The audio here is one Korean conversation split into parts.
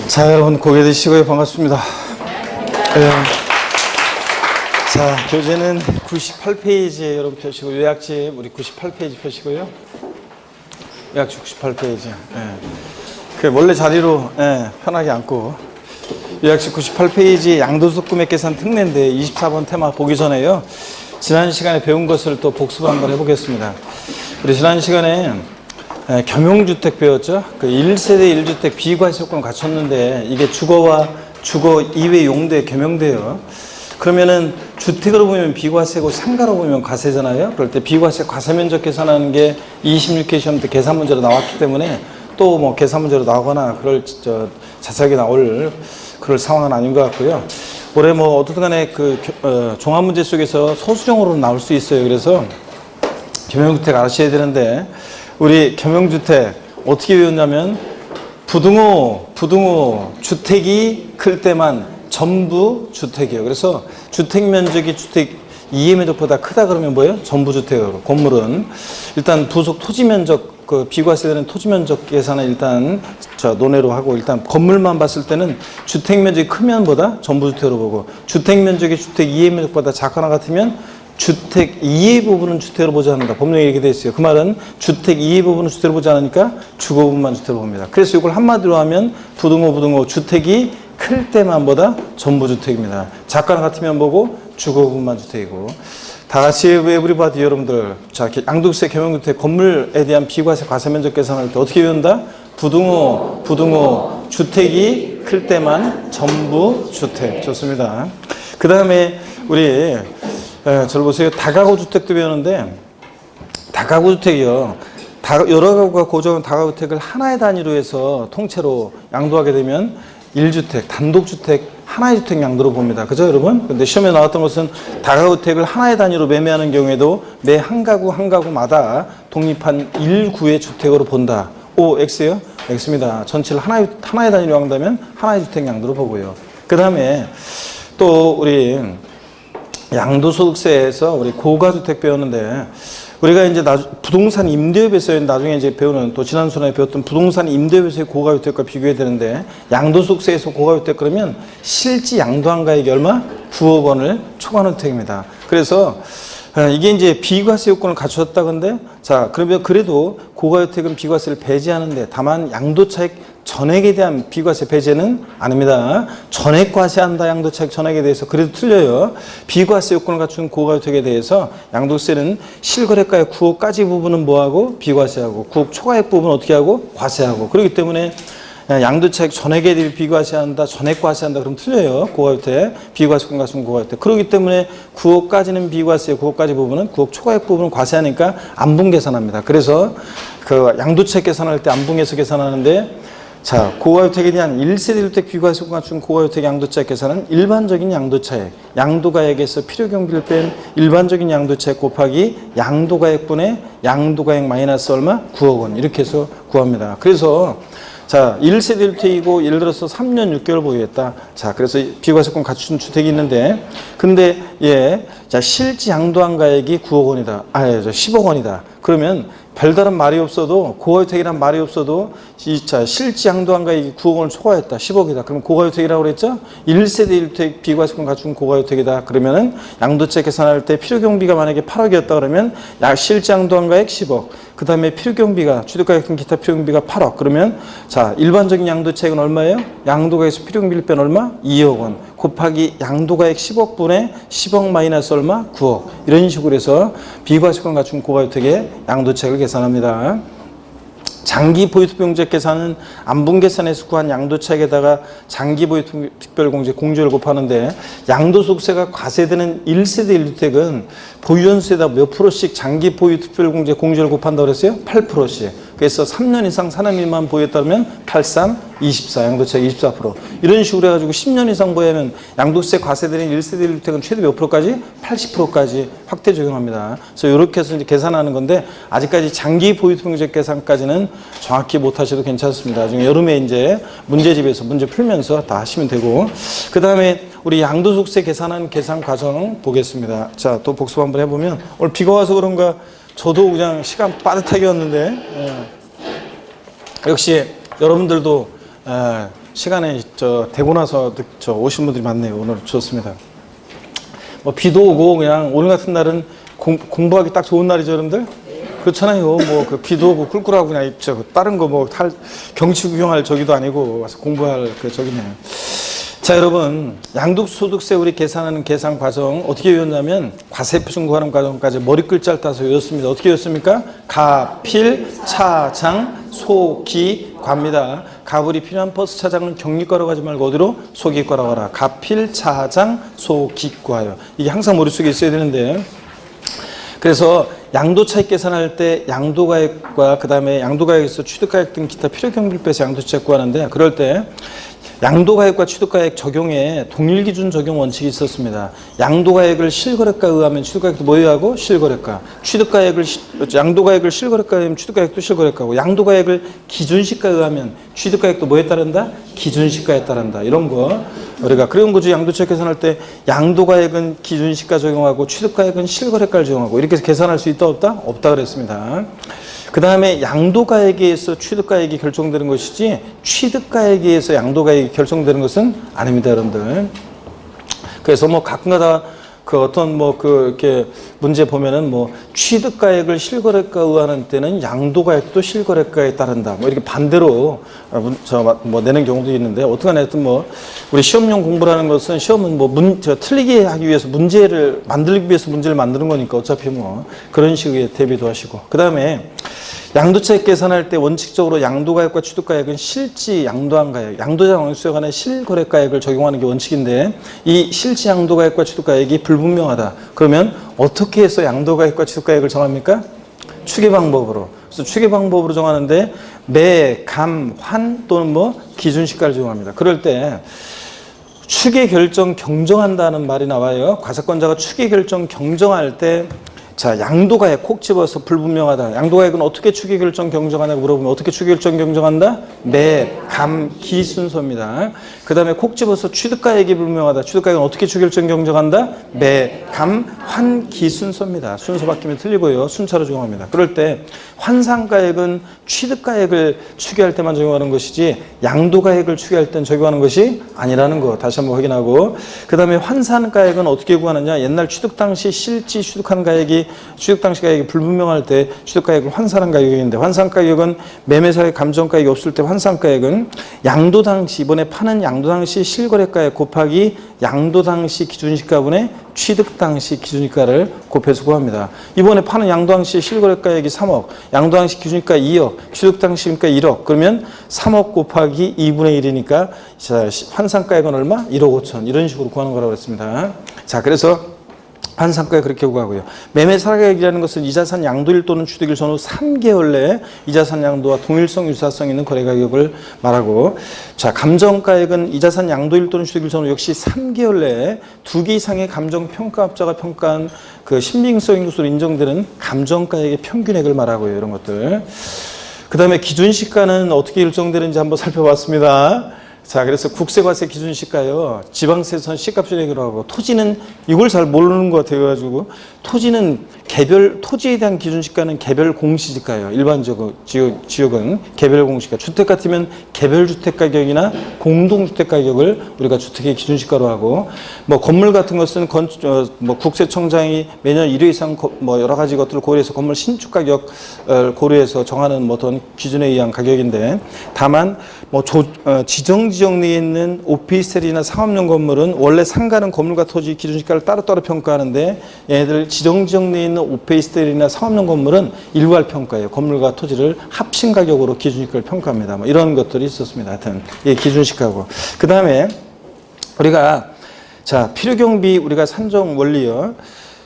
자, 여러분 고개 드시고요. 반갑습니다. 자, 교재는 98페이지에 여러분 펴시고, 요약집 우리 98페이지 펴시고요. 요약집 98페이지. 원래 자리로 편하게 앉고, 요약집 98페이지 양도소 금액 계산 특례인데 24번 테마 보기 전에요, 지난 시간에 배운 것을 또 복습 한번 해보겠습니다. 우리 지난 시간에 겸용주택 배웠죠. 그 1세대 1주택 비과세 요건을 갖췄는데 이게 주거와 주거 이외 용도에 겸용돼요. 그러면은 주택으로 보면 비과세고 상가로 보면 과세잖아요. 그럴 때 비과세 과세면적 계산하는 게 26회 시험 때 계산 문제로 나왔기 때문에 또 뭐 계산 문제로 나오거나 그럴 자세하게 나올 그럴 상황은 아닌 것 같고요. 올해 뭐 어떻든 간에 그 종합 문제 속에서 소수령으로 나올 수 있어요. 그래서 겸용주택 아셔야 되는데, 우리 겸용주택 어떻게 배웠냐면 부등호 주택이 클 때만 전부 주택이에요. 그래서 주택 면적이 주택 이해 면적보다 크다 그러면 뭐예요? 전부 주택으로. 건물은 일단 부속 토지 면적, 그 비과세되는 토지 면적 계산은 일단 논외로 하고, 일단 건물만 봤을 때는 주택 면적이 크면 보다 전부 주택으로 보고, 주택 면적이 주택 이해 면적보다 작거나 같으면 주택 이해 부분은 주택으로 보지 않는다. 법령에 이렇게 되어 있어요. 그 말은 주택 이해 부분은 주택으로 보지 않으니까 주거 부분만 주택으로 봅니다. 그래서 이걸 한마디로 하면 부등호 주택이 클 때만 보다 전부 주택입니다. 작거나 같으면 보고 주거 부분만 주택이고. 다 같이 에브리바디 여러분들, 자, 양도세 겸용주택 건물에 대한 비과세 과세면적 계산할 때 어떻게 배운다? 부등호 주택이 클 때만 전부 주택. 좋습니다. 그 다음에 우리 저를 보세요. 다가구 주택도 배우는데, 다가구 주택이요, 여러 가구가 고정한 다가구 주택을 하나의 단위로 해서 통째로 양도하게 되면 1주택, 단독주택, 하나의 주택 양도로 봅니다. 그죠, 여러분? 근데 시험에 나왔던 것은 다가구 주택을 하나의 단위로 매매하는 경우에도 매 한 가구마다 독립한 1구의 주택으로 본다. O, X요? X입니다. 전체를 하나의 단위로 한다면 하나의 주택 양도로 보고요. 그 다음에 또 우리 양도소득세에서 우리 고가주택 배웠는데, 우리가 이제 부동산 임대업에서 나중에 이제 배우는, 또 지난 수련에 배웠던 부동산 임대업에서의 고가주택과 비교해야 되는데, 양도소득세에서 고가주택 그러면 실지 양도한 가액이 얼마? 9억 원을 초과하는 주택입니다. 그래서 이게 이제 비과세 요건을 갖추었다. 근데 자, 그러면 그래도 고가주택은 비과세를 배제하는데, 다만 양도차익 전액에 대한 비과세 배제는 아닙니다. 전액 과세한다. 양도차익 전액에 대해서 그래도 틀려요. 비과세 요건을 갖춘 고가주택에 대해서 양도세는 실거래가의 9억까지 부분은 뭐하고? 비과세하고, 9억 초과액 부분은 어떻게 하고? 과세하고. 그렇기 때문에 양도차익 전액에 대해 비과세한다, 전액 과세한다 그럼 틀려요. 고가주택, 비과세권 갖춘 고가주택. 그렇기 때문에 9억까지는 비과세, 9억까지 부분은, 9억 초과액 부분은 과세하니까 안분 계산합니다. 그래서 그 양도차익 계산할 때 안분해서 계산하는데, 자, 고가주택에 대한 1세대 주택 비과세권 갖춘 고가주택 양도차익 계산은 일반적인 양도차익, 양도가액에서 필요경비를 뺀 일반적인 양도차익 곱하기 양도가액분의 양도가액 마이너스 얼마? 9억 원. 이렇게 해서 구합니다. 그래서 자, 1세대 주택이고 예를 들어서 3년 6개월 보유했다. 자, 그래서 비과세권 갖춘 주택이 있는데, 근데 자, 실지 양도한 가액이 9억 원이다. 10억 원이다. 그러면 별다른 말이 없어도, 고가주택이란 말이 없어도, 자, 실지 양도한 가액이 9억 원을 초과했다. 10억이다. 그럼 고가주택이라고 그랬죠? 1세대 1주택 비과세권 갖춘 고가주택이다. 그러면은 양도차익 계산할 때 필요경비가 만약에 8억이었다 그러면 실지 양도한 가액 10억. 그 다음에 필요경비가, 취득가액 등 기타 필요경비가 8억. 그러면 자, 일반적인 양도차익은 얼마예요? 양도가액에서 필요경비를 뺀 얼마? 2억 원. 곱하기 양도가액 10억 분의 10억 마이너스 얼마? 9억. 이런 식으로 해서 비과세권 갖춘 고가주택의 양도차익을 계산합니다. 장기 보유특별공제 계산은 안분 계산에서 구한 양도차익에다가 장기 보유특별공제 공제를 곱하는데, 양도소득세가 과세되는 1세대 1주택은 보유연수에다 몇 프로씩 장기 보유특별공제 공제를 곱한다고 그랬어요? 8%씩. 그래서 3년 이상 산업일만 보유했다면 83, 24, 양도차익 24%. 이런 식으로 해가지고 10년 이상 보유하면 양도세 과세되는 1세대 1주택은 최대 몇 프로까지? 80%까지 확대 적용합니다. 그래서 이렇게 해서 이제 계산하는 건데, 아직까지 장기 보유특별공제 계산까지는 정확히 못 하셔도 괜찮습니다. 나중에 여름에 이제 문제집에서 문제 풀면서 다 하시면 되고, 그 다음에 우리 양도소득세 계산한 계산 과정 보겠습니다. 자, 또 복습 한번 해보면, 오늘 비가 와서 그런가 저도 그냥 시간 빠듯하게 왔는데, 역시 여러분들도 시간에 되고 나서 오신 분들이 많네요. 오늘 좋습니다. 뭐 비도 오고 그냥 오늘 같은 날은 공부하기 딱 좋은 날이죠, 여러분들? 그렇잖아요. 뭐 그 비도 오고 꿀꿀하고 그냥 다른 거 뭐 경치 구경할 저기도 아니고 와서 공부할 그 저기네요. 자, 여러분, 양도소득세 우리 계산하는 계산 과정 어떻게 외웠냐면 과세표 구하는 과정까지 머리 글자를 따서 외웠습니다. 어떻게 외웠습니까? 가, 필, 차, 장, 소, 기, 과입니다. 가불이 필요한 버스 차장은 경리과라고 하지 말고 어디로? 소기과라고 하라. 가, 필, 차, 장, 소, 기, 과예요. 이게 항상 머릿속에 있어야 되는데, 그래서 양도차익 계산할 때 양도가액과 그 다음에 양도가액에서 취득가액 등 기타 필요경비를 빼서 양도차익 구하는데, 그럴 때 양도가액과 취득가액 적용에 동일기준 적용 원칙이 있었습니다. 양도가액을 실거래가에 의하면 취득가액도 뭐에 의하고? 실거래가. 양도가액을 실거래가에 의하면 취득가액도 실거래가고, 양도가액을 기준시가에 의하면 취득가액도 뭐에 따른다? 기준시가에 따른다. 이런 거 우리가 그런 거죠. 양도차익 계산할 때 양도가액은 기준시가 적용하고 취득가액은 실거래가를 적용하고 이렇게 해서 계산할 수 있다 없다? 없다 그랬습니다. 그 다음에 양도가액에 의해서 취득가액이 결정되는 것이지 취득가액에 의해서 양도가액이 결정되는 것은 아닙니다, 여러분들. 그래서 뭐 가끔가다 그 어떤 이렇게 문제 보면은 취득가액을 실거래가에 의하는 때는 양도가액도 실거래가에 따른다. 이렇게 반대로 내는 경우도 있는데 어떻게 하여튼 우리 시험용 공부라는 것은 시험은 틀리게 하기 위해서 문제를 만들기 위해서 문제를 만드는 거니까 어차피 그런 식의 대비도 하시고. 그 다음에 양도차익 계산할 때 원칙적으로 양도가액과 취득가액은 실지 양도한 가액, 양도자 왕수에 관한 실거래가액을 적용하는 게 원칙인데 이 실지 양도가액과 취득가액이 불분명하다. 그러면 어떻게 해서 양도가액과 취득가액을 정합니까? 추계 방법으로. 그래서 추계 방법으로 정하는데 매, 감, 환 또는 기준시가를 적용합니다. 그럴 때 추계 결정 경정한다는 말이 나와요. 과세권자가 추계 결정 경정할 때 자, 양도가액 콕 집어서 불분명하다. 양도가액은 어떻게 추계 결정 경정하냐고 물어보면 어떻게 추계 결정 경정한다? 매, 감, 기 순서입니다. 그 다음에 콕 집어서 취득가액이 불분명하다. 취득가액은 어떻게 추계 결정 경정한다? 매, 감, 환, 기 순서입니다. 순서 바뀌면 틀리고요. 순차로 적용합니다. 그럴 때 환산가액은 취득가액을 추계할 때만 적용하는 것이지 양도가액을 추계할 땐 적용하는 것이 아니라는 거 다시 한번 확인하고, 그 다음에 환산가액은 어떻게 구하느냐? 옛날 취득 당시 실지 취득한 가액이 취득 당시 가액이 불분명할 때 취득가액을 환산한 가격인데, 환산가격은 매매사의 감정가액이 없을 때 환산가액은 양도 당시, 이번에 파는 양도 당시 실거래가액 곱하기 양도 당시 기준시가분의 취득 당시 기준시가를 곱해서 구합니다. 이번에 파는 양도 당시 실거래가액이 3억, 양도 당시 기준시가 2억, 취득 당시니까 1억. 그러면 3억 곱하기 2분의 1이니까 환산가액은 얼마? 1억 5천. 이런 식으로 구하는 거라고 했습니다. 자, 그래서 환산가액 그렇게 구하고요. 매매사가액이라는 것은 이자산 양도일 또는 취득일 전후 3개월 내에 이자산 양도와 동일성, 유사성 있는 거래가격을 말하고, 자, 감정가액은 이자산 양도일 또는 취득일 전후 역시 3개월 내에 2개 이상의 감정평가업자가 평가한 그 신빙성인 것으로 인정되는 감정가액의 평균액을 말하고요. 이런 것들. 그 다음에 기준시가는 어떻게 일정되는지 한번 살펴봤습니다. 자, 그래서 국세과세 기준시가요. 지방세선 시가표준액으로 하고, 토지는 이걸 잘 모르는 것 같아가지고, 토지는 토지에 대한 기준시가는 개별 공시지가예요. 일반적으로 지역은 개별 공시가. 주택 같으면 개별 주택 가격이나 공동주택 가격을 우리가 주택의 기준시가로 하고, 건물 같은 것은 국세청장이 매년 1회 이상 여러 가지 것들을 고려해서 건물 신축 가격을 고려해서 정하는 어떤 기준에 의한 가격인데, 다만 지정 지역 내에 있는 오피스텔이나 상업용 건물은 원래 상가는 건물과 토지 기준시가를 따로따로 평가하는데, 얘네들 지정 지역 내에 있는 오피스텔이나 상업용 건물은 일괄 평가예요. 건물과 토지를 합친 가격으로 기준시가를 평가합니다. 이런 것들이 있었습니다. 하여튼 예, 기준시가고. 그 다음에 우리가 필요경비 우리가 산정 원리요.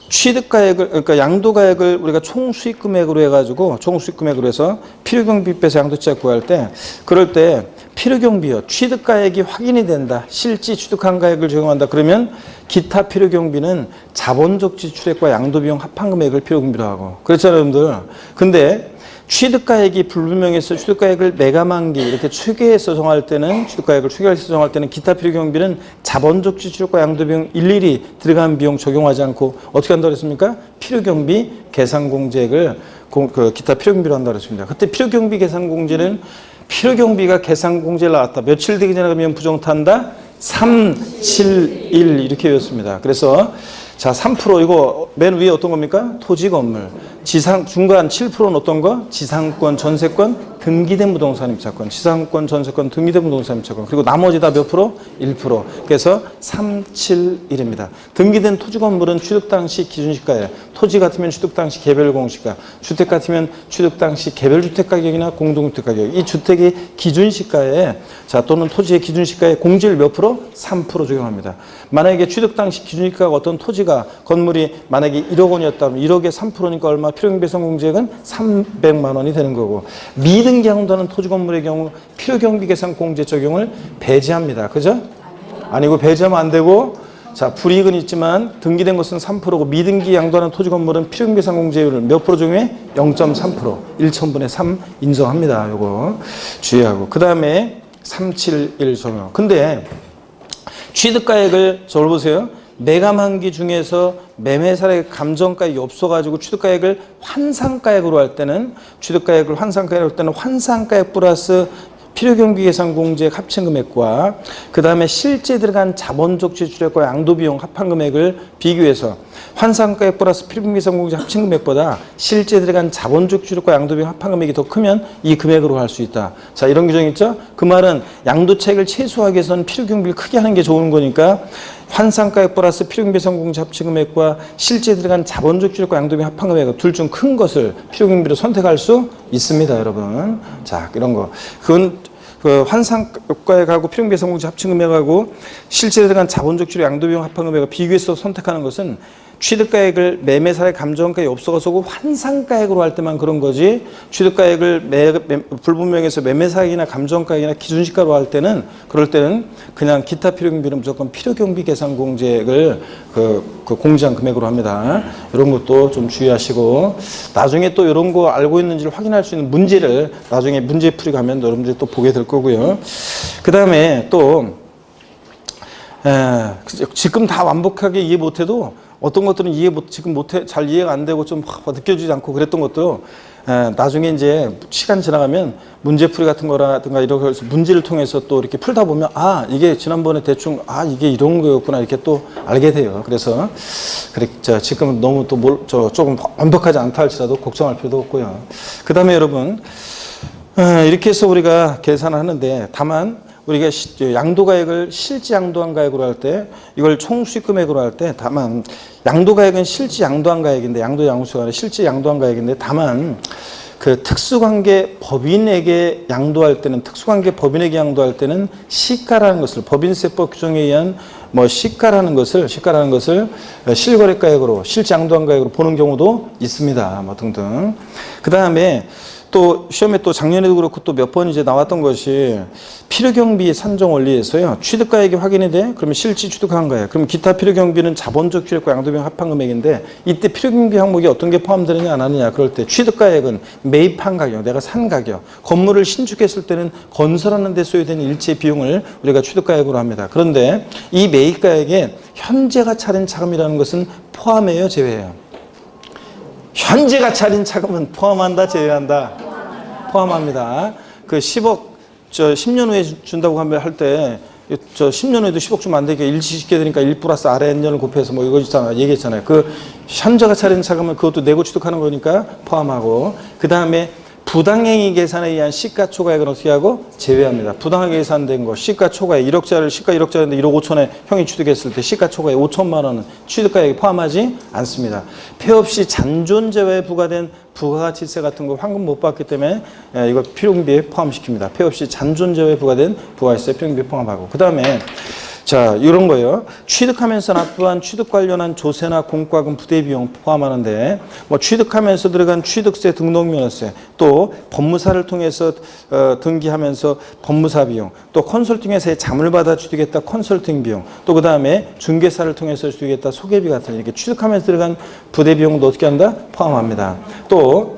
취득가액을, 그러니까 양도가액을 우리가 총수익금액으로 해가지고, 총수익금액으로 해서 필요경비 빼서 양도차익 구할 때, 그럴 때 필요경비요. 취득가액이 확인이 된다. 실지 취득한 가액을 적용한다. 그러면 기타 필요경비는 자본적 지출액과 양도비용 합한금액을 필요경비로 하고. 그렇잖아요, 여러분들. 근데 취득가액이 불분명해서 취득가액을 매감한기 이렇게 추계해서 정할 때는, 취득가액을 추계해서 정할 때는 기타 필요경비는 자본적 지출과 양도비용 일일이 들어간 비용 적용하지 않고 어떻게 한다고 했습니까? 필요경비 계산공제액을 기타 필요경비로 한다고 했습니다. 그때 필요경비 계산공제는 필요경비가 계산공제를 나왔다. 며칠 되기 전에 가면 부정타한다? 3, 7, 1 이렇게 외웠습니다. 그래서 자, 3% 이거 맨 위에 어떤 겁니까? 토지 건물. 중간 7%는 어떤 거? 지상권, 전세권, 등기된 부동산 임차권. 지상권, 전세권, 등기된 부동산 임차권. 그리고 나머지 다 몇 프로? 1%. 그래서 3, 7, 1입니다. 등기된 토지 건물은 취득 당시 기준시가예요. 토지 같으면 취득 당시 개별 공시가, 주택 같으면 취득 당시 개별 주택 가격이나 공동주택 가격. 이 주택의 기준시가에 자, 또는 토지의 기준시가에 공제를 몇 프로? 3% 적용합니다. 만약에 취득 당시 기준시가가 어떤 토지가 건물이 만약에 1억 원이었다면 1억에 3%니까 얼마? 필요경비계산 공제액은 300만 원이 되는 거고, 미등기 양도하는 토지 건물의 경우 필요경비계산 공제 적용을 배제합니다. 그죠? 아니고 배제하면 안 되고, 자, 불이익은 있지만 등기된 것은 3%고 미등기 양도하는 토지 건물은 필요경비계산 공제율을 몇 프로 적용해? 0.3%. 1천분의 3 인정합니다. 요거 주의하고. 그 다음에 371 적용. 근데 취득가액을 저를 보세요. 매감한기 중에서 매매사의 감정가액이 없어가지고 취득가액을 환산가액으로 할 때는 취득가액을 환산가액으로 할 때는 환산가액 플러스 필요경비계산공제액 합친금액과 그 다음에 실제 들어간 자본적 지출액과 양도비용 합한금액을 비교해서 환산가액 플러스 필요경비계산공제 합친금액보다 실제 들어간 자본적 지출액과 양도비용 합한금액이 더 크면 이 금액으로 할 수 있다. 자, 이런 규정 있죠? 그 말은 양도차익을 최소화하기 위해서는 필요경비를 크게 하는 게 좋은 거니까 환산가액 플러스 필요경비계산공제 합친금액과 실제 들어간 자본적 지출액과 양도비용 합한금액 둘 중 큰 것을 필요경비로 선택할 수 있습니다, 여러분. 자, 이런 거. 그건 그 환산가액하고 필요경비계산공제 합친금액하고 실제 들어간 자본적 지출 양도비용 합한금액을 비교해서 선택하는 것은 취득가액을 매매사의 감정가액이 없어서 환산가액으로 할 때만 그런 거지, 취득가액을 불분명해서 매매사액이나 감정가액이나 기준시가로 할 때는, 그럴 때는 그냥 기타 필요경비는 무조건 필요경비계산공제액을 그 공제한 금액으로 합니다. 이런 것도 좀 주의하시고, 나중에 또 이런 거 알고 있는지를 확인할 수 있는 문제를 나중에 문제풀이 가면 여러분들이 또 보게 될 거고요. 그 다음에 또 지금 다 완벽하게 이해 못해도 어떤 것들은 잘 이해가 안 되고 좀 느껴지지 않고 그랬던 것도 나중에 이제 시간 지나가면 문제풀이 같은 거라든가 이런 거 문제를 통해서 또 이렇게 풀다 보면 아, 이게 지난번에 대충 이게 이런 거였구나 이렇게 또 알게 돼요. 그래서 지금은 너무 또 조금 완벽하지 않다 할지라도 걱정할 필요도 없고요. 그 다음에 여러분 이렇게 해서 우리가 계산을 하는데, 다만 우리가 양도가액을 실제 양도한 가액으로 할 때, 이걸 총수익금액으로 할 때, 다만 양도가액은 실제 양도한 가액인데, 양수가 아니라 실제 양도한 가액인데, 다만 그 특수관계 법인에게 양도할 때는, 시가라는 것을 법인세법 규정에 의한 시가라는 것을 실거래가액으로, 실제 양도한 가액으로 보는 경우도 있습니다. 등등. 그 다음에 또 시험에 또 작년에도 그렇고 또 몇 번 이제 나왔던 것이 필요경비 산정 원리에서요. 취득가액이 확인이 돼? 그러면 실제 취득한 거예요. 그럼 기타 필요경비는 자본적 취득과 양도비용 합한금액인데, 이때 필요경비 항목이 어떤 게 포함되느냐 안 하느냐, 그럴 때 취득가액은 매입한 가격, 내가 산 가격, 건물을 신축했을 때는 건설하는 데 소요되는 일체 비용을 우리가 취득가액으로 합니다. 그런데 이 매입가액에 현재가 차린 차감이라는 것은 포함해요, 제외해요? 현재가 차린 차감은 포함한다, 제외한다? 포함합니다. 그 10억, 10년 후에 준다고 할 때, 10년 후에도 10억 주면 안 되게 일시시켜야 되니까 1 플러스 아래 N년을 곱해서 이거 얘기했잖아요. 그 현재가 차린 차감은 그것도 내고 취득하는 거니까 포함하고, 그 다음에 부당행위 계산에 의한 시가초과액은 어떻게 하고? 제외합니다. 부당하게 계산된 거, 시가초과액 1억짜리, 시가 1억짜리인데 1억 5천에 형이 취득했을 때 시가초과액 5천만 원은 취득가액에 포함하지 않습니다. 폐 없이 잔존재화에 부과된 부가가치세 같은 거 환급 못 받기 때문에 이거 필요경비에 포함시킵니다. 폐 없이 잔존재화에 부과된 부가가치세 필요경비에 포함하고. 그 다음에 자, 이런 거예요. 취득하면서 납부한 취득 관련한 조세나 공과금 부대비용 포함하는데, 취득하면서 들어간 취득세, 등록면허세, 또 법무사를 통해서 등기하면서 법무사 비용, 또 컨설팅회사에 자문을 받아 취득했다 컨설팅 비용, 또 그 다음에 중개사를 통해서 취득했다 소개비 같은 이렇게 취득하면서 들어간 부대비용도 어떻게 한다? 포함합니다. 또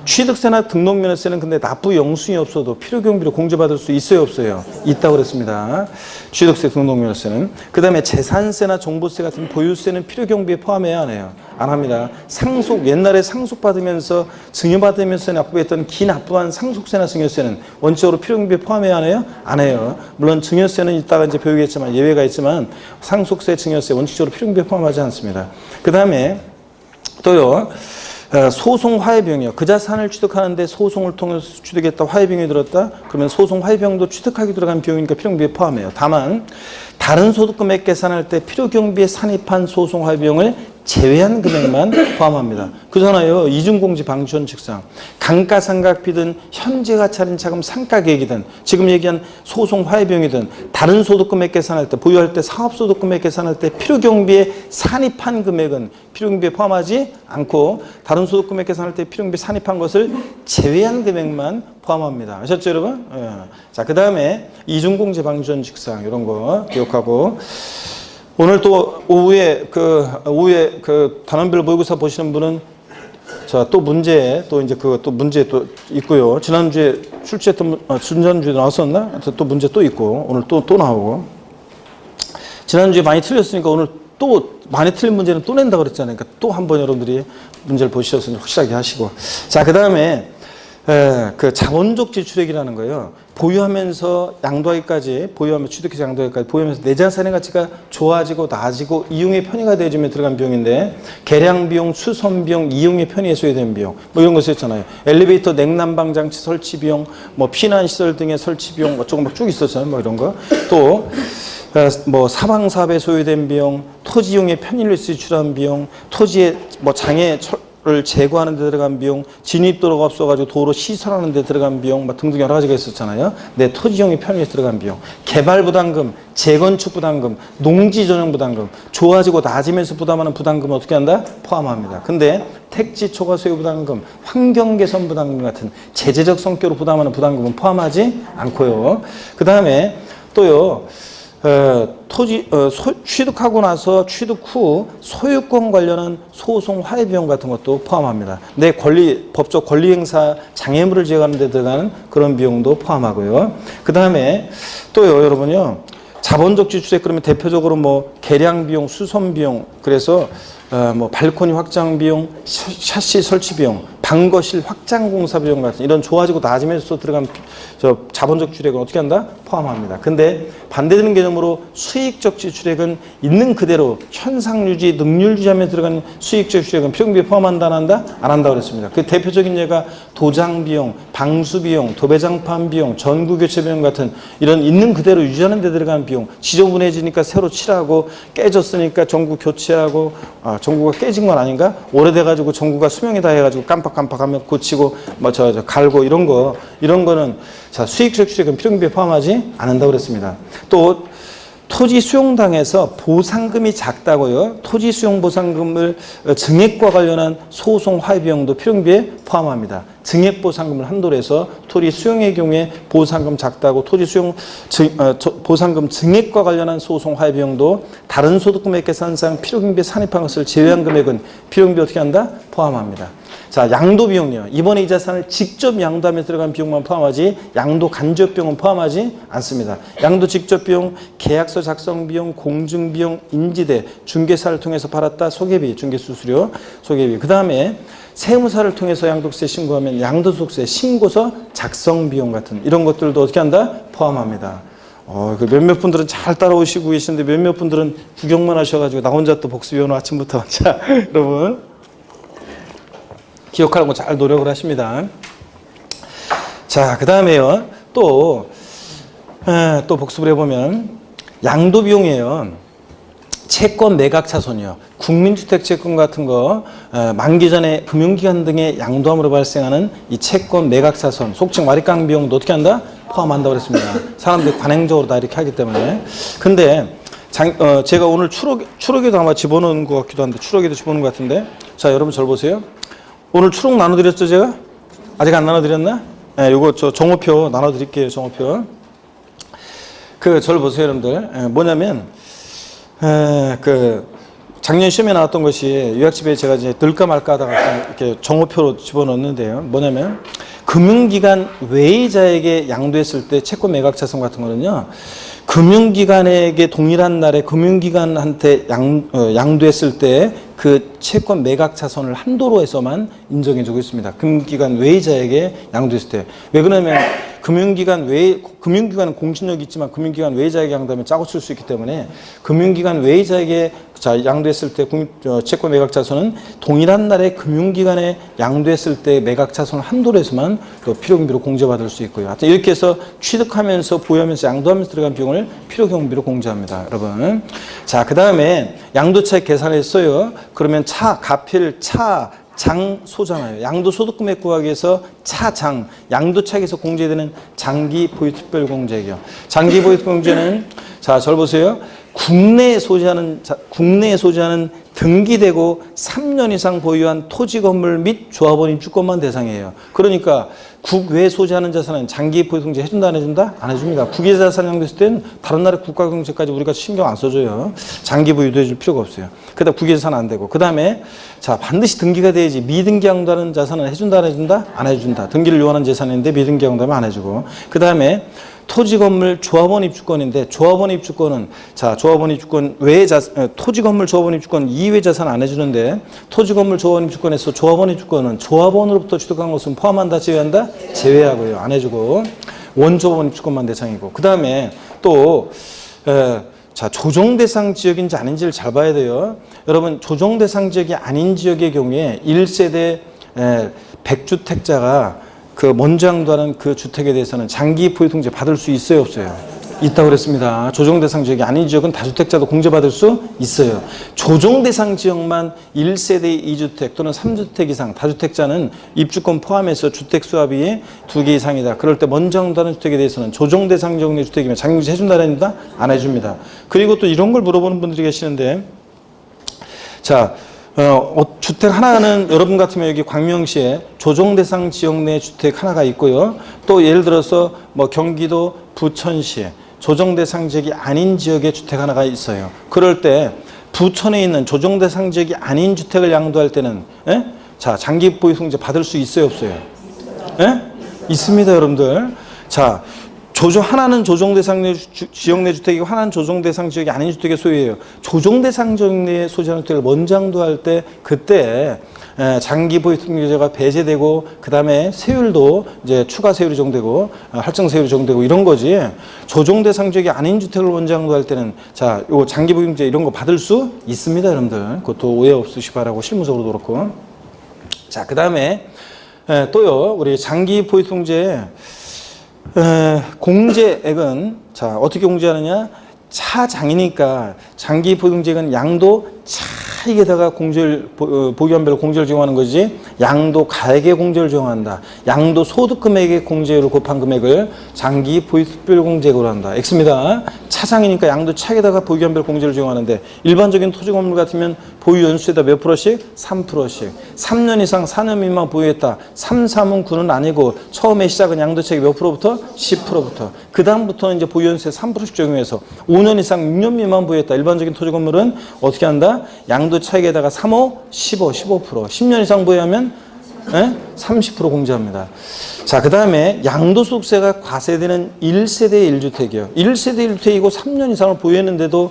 취득세나 등록면허세는 근데 납부 영수증이 없어도 필요경비로 공제받을 수 있어요, 없어요? 있다고 그랬습니다. 취득세, 등록면허세는. 그 다음에 재산세나 종부세 같은 보유세는 필요경비에 포함해야 안 해요? 안 합니다. 상속, 옛날에 상속받으면서 증여받으면서 납부했던 기납부한 상속세나 증여세는 원칙적으로 필요경비에 포함해야 안 해요? 안 해요. 물론 증여세는 이따가 이제 배우겠지만 예외가 있지만 상속세, 증여세 원칙적으로 필요경비에 포함하지 않습니다. 그 다음에 또요. 소송 화해비용이요. 그 자산을 취득하는데 소송을 통해서 취득했다 화해비용이 들었다. 그러면 소송 화해비용도 취득하기 들어간 비용이니까 필요경비에 포함해요. 다만 다른 소득금액 계산할 때 필요경비에 산입한 소송 화해비용을 제외한 금액만 포함합니다. 그잖아요. 이중공제 방지원 측상 감가상각비든 현재가 차린 자금 상가계획이든 지금 얘기한 소송 화해비용이든 다른 소득금액 계산할 때 보유할 때 사업소득금액 계산할 때 필요경비에 산입한 금액은 필요경비에 포함하지 않고 다른 소득금액 계산할 때 필요경비에 산입한 것을 제외한 금액만 포함합니다. 아셨죠, 여러분? 예. 자, 그 다음에 이중공제 방지원 측상 이런 거 기억하고. 오늘 또 오후에 단원별 모의고사 보시는 분은 자, 또 문제 또 문제 또 있고요. 지난주에 출제했던 지난주에 나왔었나? 또 문제 또 있고 오늘 또 나오고. 지난주에 많이 틀렸으니까 오늘 또 많이 틀린 문제는 또 낸다 그랬잖아요. 그러니까 또 한번 여러분들이 문제를 보시셨으니 확실하게 하시고. 자, 그다음에 그 자본적 지출액이라는 거예요. 보유하면서 양도하기까지, 보유하면서 취득해서 양도하기까지, 보유하면서 내 자산의 가치가 좋아지고 나아지고 이용의 편의가 되어지면 들어간 비용인데 개량 비용, 수선 비용, 이용의 편의에 소요된 비용 뭐 이런 거 썼잖아요. 엘리베이터 냉난방 장치 설치 비용, 뭐 피난 시설 등의 설치 비용 뭐 조금 막 쭉 있었잖아요. 뭐 이런 거. 또 뭐 사방 사업에 소요된 비용, 토지 이용의 편의를 지출한 비용, 토지의 뭐 장애 를 제거하는 데 들어간 비용, 진입도로가 없어가지고 도로 시설하는 데 들어간 비용 등등 여러 가지가 있었잖아요. 내 토지용의 편의에 들어간 비용, 개발부담금, 재건축 부담금, 농지 전용 부담금, 좋아지고 나아지면서 부담하는 부담금은 어떻게 한다? 포함합니다. 근데 택지 초과 소요 부담금, 환경 개선 부담금 같은 제재적 성격으로 부담하는 부담금은 포함하지 않고요. 그 다음에 또요. 취득하고 나서 취득 후 소유권 관련한 소송 화해 비용 같은 것도 포함합니다. 내 법적 권리 행사 장애물을 제거하는 데 들어가는 그런 비용도 포함하고요. 그 다음에 또요, 여러분요. 자본적 지출액 그러면 대표적으로 뭐 개량 비용, 수선 비용, 그래서 뭐 발코니 확장 비용, 샤시 설치 비용, 방거실 확장 공사 비용 같은 이런 좋아지고 나아지면서 들어간 자본적 지출액은 어떻게 한다? 포함합니다. 근데 반대되는 개념으로 수익적 지출액은 있는 그대로 현상 유지, 능률 유지하며 들어가는 수익적 지출액은 필요경비에 포함한다, 안 한다? 안 한다 그랬습니다. 그 대표적인 예가 도장 비용, 방수 비용, 도배장판 비용, 전구 교체 비용 같은 이런 있는 그대로 유지하는 데 들어가는 비용, 지저분해지니까 새로 칠하고 깨졌으니까 전구 교체하고 전구가 깨진 건 아닌가? 오래돼가지고 전구가 수명이 다 해가지고 깜빡깜빡하면 고치고 뭐 갈고 이런 거는 자 수익적 지출액은 필요경비에 포함하지 않는다고 그랬습니다. 또 토지 수용당에서 보상금이 작다고요. 토지 수용 보상금을 증액과 관련한 소송 화해 비용도 필요경비에 포함합니다. 증액 보상금을 한도로 해서 토지 수용의 경우에 보상금 작다고 토지 수용 보상금 증액과 관련한 소송 화해 비용도 다른 소득금액 계산상 필요경비에 산입한 것을 제외한 금액은 필요경비 어떻게 한다? 포함합니다. 자, 양도 비용이요. 이번에 이 자산을 직접 양도하며 들어간 비용만 포함하지 양도 간접 비용은 포함하지 않습니다. 양도 직접 비용, 계약서 작성 비용, 공증 비용, 인지대, 중개사를 통해서 받았다 소개비, 중개수수료, 소개비. 그 다음에 세무사를 통해서 양도세 신고하면 양도소득세 신고서 작성 비용 같은 이런 것들도 어떻게 한다? 포함합니다. 그 몇몇 분들은 잘 따라오시고 계시는데 몇몇 분들은 구경만 하셔가지고 나 혼자 또 복습 외우는 아침부터. 자, 여러분. 기억하려고 잘 노력을 하십니다. 자, 그 다음에요. 또 복습을 해보면 양도 비용이에요. 채권 매각 차손이요. 국민주택 채권 같은 거 만기 전에 금융기관 등의 양도함으로 발생하는 이 채권 매각 차손, 속칭 와리깡 비용도 어떻게 한다? 포함한다고 그랬습니다. 사람들이 관행적으로 다 이렇게 하기 때문에. 근데 제가 오늘 추록에도 아마 집어넣은 것 같기도 한데 추록에도 집어넣은 것 같은데 자, 여러분 절 보세요. 오늘 추록 나눠드렸죠, 제가? 아직 안 나눠드렸나? 네, 요거 정오표 나눠드릴게요, 정오표. 절 보세요, 여러분들. 뭐냐면, 작년 시험에 나왔던 것이 요약집에 제가 이제 넣을까 말까 하다가 이렇게 정오표로 집어넣었는데요. 뭐냐면 금융기관 외의자에게 양도했을 때 채권 매각 차손 같은 거는요. 금융기관에게 동일한 날에 금융기관한테 양도했을 때 그 채권 매각 차손을 한도로 해서만 인정해주고 있습니다. 금융기관 외의자에게 양도했을 때. 왜 그러냐면 금융기관은 공신력이 있지만 금융기관 외의자에게 양도하면 짜고 칠 수 있기 때문에 금융기관 외의자에게 양도했을 때 채권 매각 차손은 동일한 날에 금융기관에 양도했을 때 매각 차손을 한도로 해서만 필요경비로 공제받을 수 있고요. 하여튼 이렇게 해서 취득하면서 보유하면서 양도하면서 들어간 비용을 필요경비로 공제합니다. 여러분. 자, 그 다음에 양도차익 계산했어요. 그러면 가필, 장, 소잖아요. 양도소득금액 구하기 위해서 장, 양도차익에서 공제되는 장기 보유특별공제액이요. 장기 보유특별공제는 자, 잘 보세요. 국내에 소지하는 등기되고 3년 이상 보유한 토지 건물 및 조합원 입주권만 대상이에요. 그러니까 국외에 소지하는 자산은 장기 보유공제 해준다 안 해준다? 안 해줍니다. 국외 자산 양도했을 때는 다른 나라의 국가경제까지 우리가 신경 안 써줘요. 장기 보유도 해줄 필요가 없어요. 그다음 국외 자산 안 되고. 그 다음에 자 반드시 등기가 돼야지. 미등기 양도하는 자산은 해준다 안 해준다? 안 해준다. 등기를 요하는 재산인데 미등기 양도하면 안 해주고. 그 다음에 토지 건물 조합원 입주권인데 조합원 입주권은 자 조합원 입주권 외의 토지 건물 조합원 입주권 이외 자산 안 해주는데 토지 건물 조합원 입주권에서 조합원 입주권은 조합원으로부터 취득한 것은 포함한다 제외한다 제외하고요 안 해주고 원조합원 입주권만 대상이고 그 다음에 또 자 조정 대상 지역인지 아닌지를 잘 봐야 돼요. 여러분 조정 대상 지역이 아닌 지역의 경우에 1세대 100주택자가 그 먼저 양도하는 그 주택에 대해서는 장기 보유통제 받을 수 있어요, 없어요? 있다고 그랬습니다. 조정 대상 지역이 아닌 지역은 다주택자도 공제받을 수 있어요. 조정 대상 지역만 1세대 2주택 또는 3주택 이상 다주택자는 입주권 포함해서 주택 수합이 2개 이상이다. 그럴 때 먼저 양도하는 주택에 대해서는 조정 대상 지역 내 주택이면 장기공제 해준다, 안 해준다? 안 해줍니다. 그리고 또 이런 걸 물어보는 분들이 계시는데 자 주택 하나는 여러분 같으면 여기 광명시에 조정 대상 지역 내 주택 하나가 있고요. 또 예를 들어서 뭐 경기도 부천시에 조정 대상 지역이 아닌 지역에 주택 하나가 있어요. 그럴 때 부천에 있는 조정 대상 지역이 아닌 주택을 양도할 때는 자 장기 보유통제 받을 수 있어요, 없어요? 있습니다, 여러분들. 자. 하나는 조정대상 지역 내 주택이고 하나는 조정대상 지역이 아닌 주택의 소유예요. 조정대상 지역 내에 소지하는 주택을 먼저 양도할 때 그때 장기 보유통제가 배제되고 그 다음에 세율도 이제 추가 세율이 적용되고 할증 세율이 적용되고 이런 거지. 조정대상 지역이 아닌 주택을 먼저 양도할 때는 자, 요 장기 보유통제 이런 거 받을 수 있습니다, 여러분들. 그것도 오해 없으시기 바라고 실무적으로도 그렇고. 자, 그 다음에 또요, 우리 장기 보유통제 공제액은 자 어떻게 공제하느냐 차장이니까 장기 보유공제액은 양도 차익에다가 공제를 보유한별로 공제를 적용하는 거지 양도 가액에 공제를 적용한다. 양도 소득금액의 공제율을 곱한 금액을 장기 보유특별공제액으로 한다. X입니다. 차장이니까 양도 차익에다가 보유한별로 공제를 적용하는데 일반적인 토지 건물 같으면 보유 연수에다 몇 프로씩? 3%씩. 3년 이상 4년 미만 보유했다. 3, 3은 9는 아니고 처음에 시작은 양도차익이 몇 프로부터? 10%부터. 그 다음부터는 이제 보유 연수에 3%씩 적용해서 5년 이상 6년 미만 보유했다. 일반적인 토지 건물은 어떻게 한다? 양도 차익에다가 3, 5, 15, 15%. 10년 이상 보유하면 30% 공제합니다. 자, 그 다음에 양도소득세가 과세되는 1세대 1주택이요. 1세대 1주택이고 3년 이상을 보유했는데도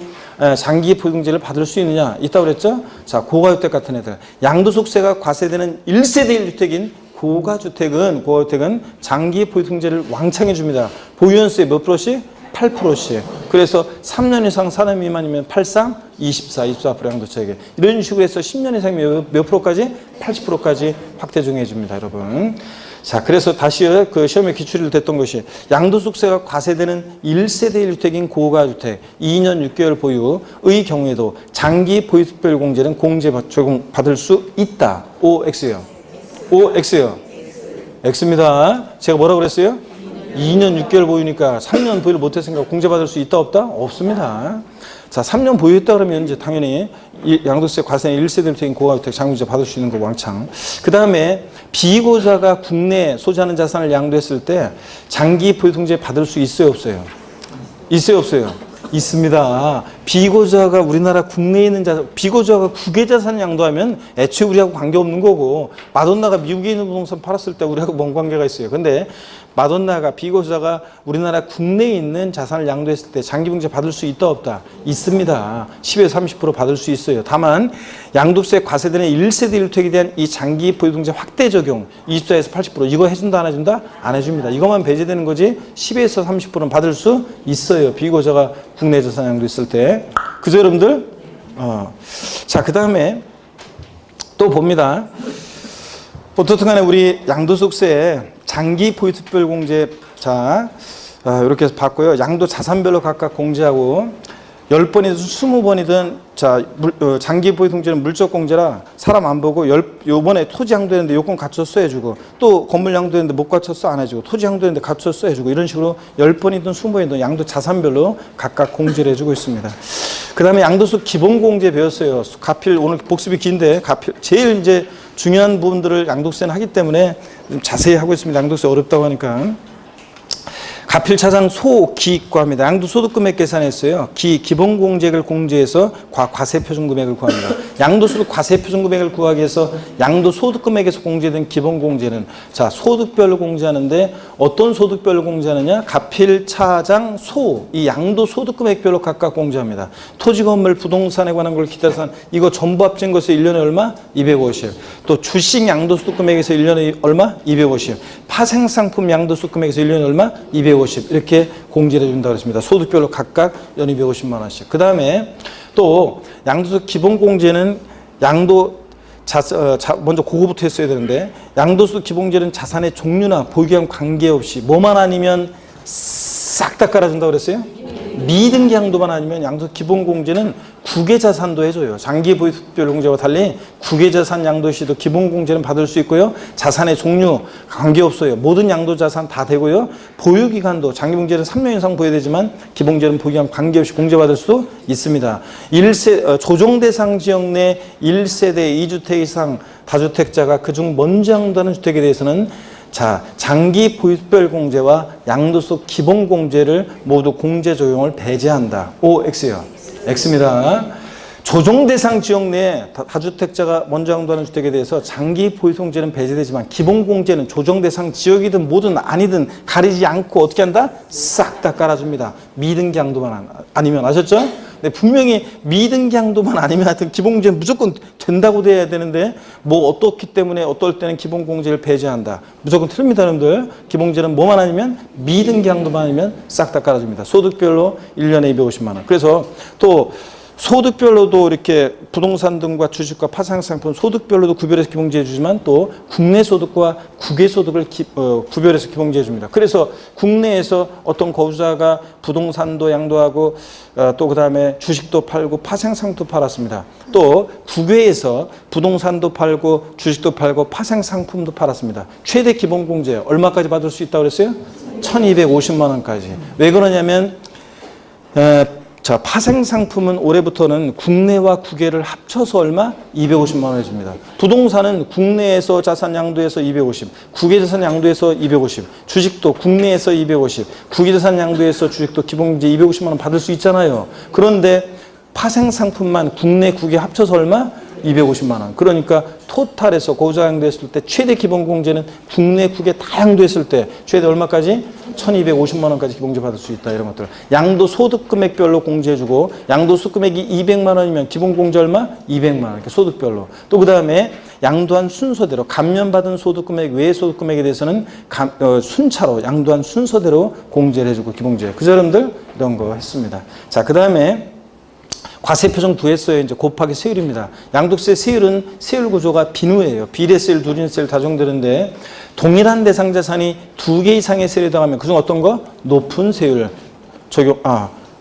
장기 보유공제를 받을 수 있느냐? 있다고 그랬죠? 자, 고가주택 같은 애들. 양도소득세가 과세되는 1세대 1주택인 고가주택은 장기 보유통제를 왕창 해줍니다. 보유연수의 몇 프로씩? 8%씩. 그래서 3년 이상 4년 미만이면 83, 24% 양도차익에. 이런 식으로 해서 10년 이상이면 몇 프로까지? 80%까지 확대 적용해 줍니다, 여러분. 자, 그래서 다시 그 시험에 기출이 됐던 것이 양도소득세가 과세되는 1세대 1주택인 고가주택 2년 6개월 보유의 경우에도 장기 보유특별공제는 공제 적용받을 수 있다. OX요. OX요. X입니다. 제가 뭐라고 그랬어요? 2년 6개월 보유니까 3년 보유를 못했으니까 공제받을 수 있다 없다? 없습니다. 자, 3년 보유했다 그러면 이제 당연히 양도세 과세는 1세대 주택인 고가주택 장기공제 받을 수 있는 거 왕창. 그 다음에 비고자가 국내에 소지하는 자산을 양도했을 때 장기 보유통제 받을 수 있어요 없어요? 있어요 없어요? 있습니다. 비고자가 우리나라 국내에 있는 자산, 비고자가 국외 자산 양도하면 애초에 우리하고 관계없는 거고, 마돈나가 미국에 있는 부동산 팔았을 때 우리하고 뭔 관계가 있어요. 근데 마돈나가, 비고자가 우리나라 국내에 있는 자산을 양도했을 때 장기분제 받을 수 있다 없다? 있습니다. 10에서 30% 받을 수 있어요. 다만 양도세 과세되는 1세대 1투액에 대한 이 장기 보유등재 확대 적용 24에서 80% 이거 해준다 안 해준다? 안 해줍니다. 이것만 배제되는 거지 10에서 30%는 받을 수 있어요. 비고자가 국내 자산 양도했을 때. 그죠 여러분들? 자, 그 다음에 또 봅니다. 어떻든 간에 우리 양도소득세 장기 보유특별공제, 자, 이렇게 해서 봤고요. 양도 자산별로 각각 공제하고 10번이든 20번이든 자, 장기 보유등재는 물적 공제라 사람 안 보고 요번에 토지 양도했는데 요건 갖춰서 해주고 또 건물 양도했는데 못 갖춰서 안 해주고 토지 양도했는데 갖춰서 해주고 이런 식으로 10번이든 20번이든 양도 자산별로 각각 공제를 해주고 있습니다. 그 다음에 양도소 기본공제 배웠어요. 가필, 오늘 복습이 긴데 가필, 제일 이제 중요한 부분들을 양도세는 하기 때문에 좀 자세히 하고 있습니다. 양도세 어렵다고 하니까. 가필차상 소기익과 합니다. 양도소득금액 계산했어요. 기본공제액을 공제해서 과세표준금액을 구합니다. 양도소득 과세표준금액을 구하기 위해서 양도소득금액에서 공제된 기본공제는 자 소득별로 공제하는데 어떤 소득별로 공제하느냐? 가필차장 소 이 양도소득금액별로 각각 공제합니다. 토지 건물 부동산에 관한 걸 기타산 이거 전부 합친 것에 1년에 얼마? 250. 또 주식 양도소득금액에서 1년에 얼마? 250. 파생상품 양도소득금액에서 1년에 얼마? 250. 이렇게 공제를 해준다고 했습니다. 소득별로 각각 연 250만 원씩. 그 다음에 또 양도소득 기본공제는 양도 먼저 그거부터 했어야 되는데 양도소득 기본공제는 자산의 종류나 보유기간 관계없이 뭐만 아니면 싹 다 깔아준다고 그랬어요? 미등기 양도만 아니면 양도소득 기본공제는 국외자산도 해줘요. 장기 보유특별공제와 달리 국외자산 양도 시도 기본공제는 받을 수 있고요. 자산의 종류 관계없어요. 모든 양도자산 다 되고요. 보유기간도 장기공제는 3년 이상 보여야 되지만 기본공제는 보유기간 관계없이 공제받을 수도 있습니다. 조정대상 지역 내 1세대 2주택 이상 다주택자가 그중 먼저 양도하는 주택에 대해서는 자, 장기 보유특별공제와 양도소득 기본공제를 모두 공제 적용을 배제한다. O, X요. X입니다. 조정대상 지역 내에 다주택자가 먼저 양도하는 주택에 대해서 장기 보유공제는 배제되지만 기본공제는 조정대상 지역이든 뭐든 아니든 가리지 않고 어떻게 한다? 싹 다 깔아줍니다. 미등기 양도만 아니면 아셨죠? 네, 분명히 미등기 양도만 아니면 하여튼 기본공제는 무조건 된다고 돼야 되는데 뭐 어떻기 때문에 어떨 때는 기본공제를 배제한다. 무조건 틀립니다, 여러분들. 기본공제는 뭐만 아니면 미등기 양도만 아니면 싹 다 깔아줍니다. 소득별로 1년에 250만 원. 그래서 또 소득별로도 이렇게 부동산 등과 주식과 파생상품 소득별로도 구별해서 기본공제해 주지만 또 국내 소득과 국외 소득을 구별해서 기본공제해 줍니다. 그래서 국내에서 어떤 거주자가 부동산도 양도하고 또 그다음에 주식도 팔고 파생상품도 팔았습니다. 또 국외에서 부동산도 팔고 주식도 팔고 파생상품도 팔았습니다. 최대 기본공제 얼마까지 받을 수 있다고 그랬어요? 1,250만 원까지. 왜 그러냐면 자, 파생상품은 올해부터는 국내와 국외를 합쳐서 얼마? 250만 원 해줍니다. 부동산은 국내에서 자산 양도해서 250, 국외 자산 양도해서 250, 주식도 국내에서 250, 국외 자산 양도해서 주식도 기본공제 250만 원 받을 수 있잖아요. 그런데 파생상품만 국내, 국외 합쳐서 얼마? 250만 원. 그러니까 토탈에서 고자 양도했을 때 최대 기본공제는 국내, 국외 다 양도했을 때 최대 얼마까지? 1,250만 원까지 기본공제 받을 수 있다. 이런 것들. 양도소득금액별로 공제해주고 양도소득금액이 200만 원이면 기본공제 얼마? 200만 원. 이렇게 소득별로. 또 그 다음에 양도한 순서대로 감면받은 소득금액 외의 소득금액에 대해서는 순차로 양도한 순서대로 공제를 해주고 기본공제. 그죠 여러분들? 이런 거 했습니다. 자, 그 다음에 과세표준 구했어요. 이제 곱하기 세율입니다. 양도세 세율은 세율 구조가 비누예요. 비례세율, 누린세율 다 적용되는데 동일한 대상 자산이 2개 이상의 세율에 해당하면 그중 어떤 거? 높은 세율 적용.